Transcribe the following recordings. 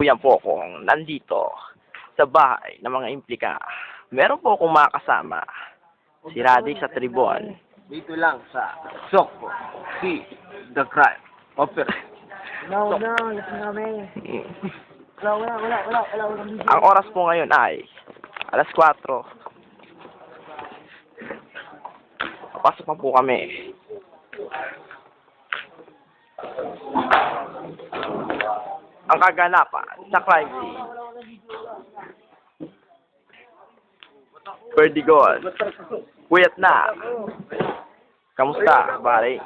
Yan po kung nandito sa bahay ng mga implika. Meron po akong mga kasama. Si Radic sa Tribon. Dito lang sa Sokpo, si The Crime Opera. No, lasing kami. Wala. Ang oras po ngayon ay alas 4. Papasok na po kami. Ang kaganapan sa crime scene. Perdigon. Puyat na. Kamusta, Bare?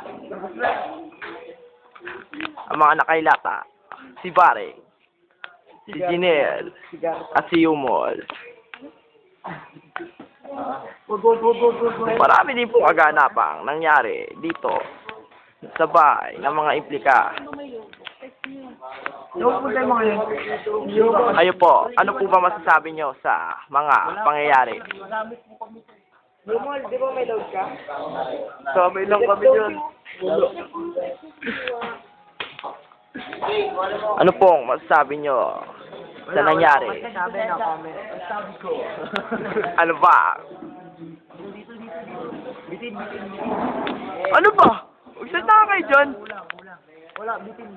Ang mga nakailata, si Bare, si Jinel, at si Yumol. Marami din pong kaganapang nangyari dito sa bahay ng mga implika. Kayo po, ano po ba masasabi nyo sa mga pangyayari? Lumol, di ba may load ka? Kamay lang kami yun. Ano pong masasabi nyo sa nangyari? Sabi na comment. Sabi ko. Ano ba? Ano ba? Magsalita ka kayo dyan? Wala, bitin.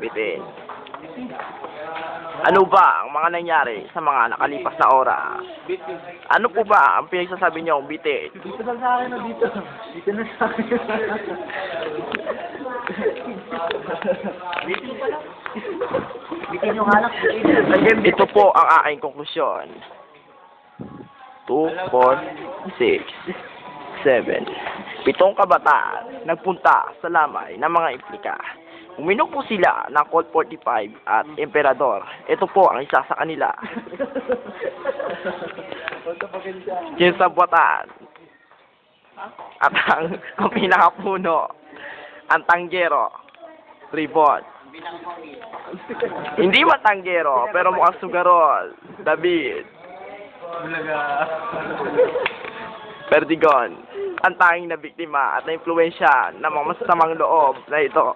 Bitin. Ano ba ang mga nangyari sa mga nakalipas na oras? Ano po ba ang pinagsasabi niyo bitin? Dito lang sa akin o dito? Dito na sa akin. Bitin yung anak. Ito po ang aking konklusyon. 2, 4, 6, 7. 7 kabataan nagpunta sa lamay ng mga implika. Uminom po sila ng Colt 45 at Emperador. Ito po ang isa sa kanila. Kinsabuatan. At ang pinakapuno, ang tanggero, Ribon. Hindi matanggero, pero mukhang sugarol, David. Perdigon. Ang tanging na biktima at na-impluensya ng mga masasamang loob na ito.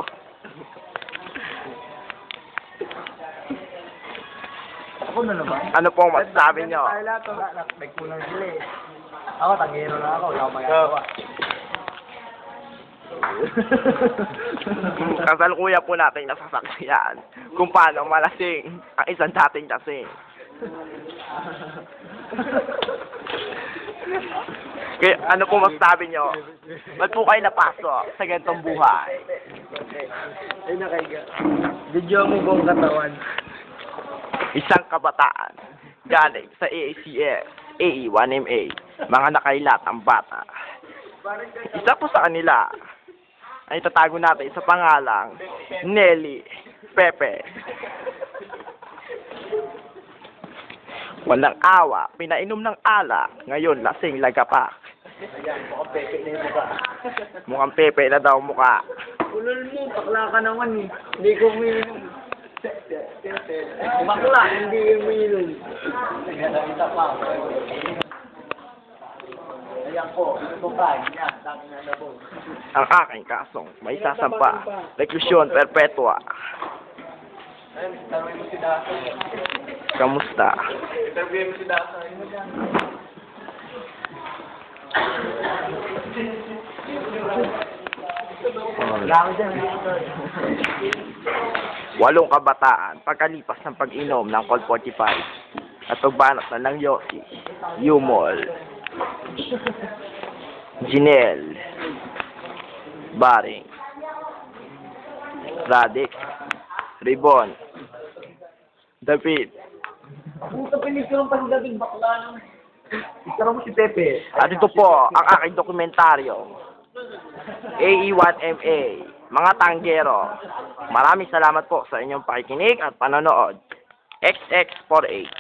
Ako na naman. Ano pong masasabi nyo? Nagpunan sila eh. Ako, tangero na ako. Wala akong magagawa. Kasalukuyan po natin nasasaksiyan kung paano malasing ang isang dating lasing. Kaya, ano po masasabi nyo? Ba't po kayo napasok sa ganitong buhay? Ay, nakaiga. Video mo buong katawan. Isang kabataan galing sa AACS, AE1MA, mga nakailat ang bata. Isa po sa kanila ay tatago natin sa pangalang Nelly Pepe. Walang awa, pinainom ng alak, ngayon lasing lagapak. Mukhang Pepe na daw mukha. Ulol mo, bakla ka naman eh. Hindi ko umiinom. Bakla, hindi umiinom. Ayan ko, ito po ka, yan, dami na labo. Ang aking kasong may sasampa, reklusyon perpetua. Kamusta? Interview mo si Dasa. Wala ko dyan. 8 kabataan pagkalipas ng pag-inom ng Colt 45 at pagbanat na ng Yossi, Yumol, Jinel, Baring, Radic, Ribon, David. Puta, pinicture pa si David, bakla naman. Picture mo si Pepe. At ito po ang aking dokumentaryo, AE1MA, mga tanggero. Maraming salamat po sa inyong pakikinig at panonood. XX48.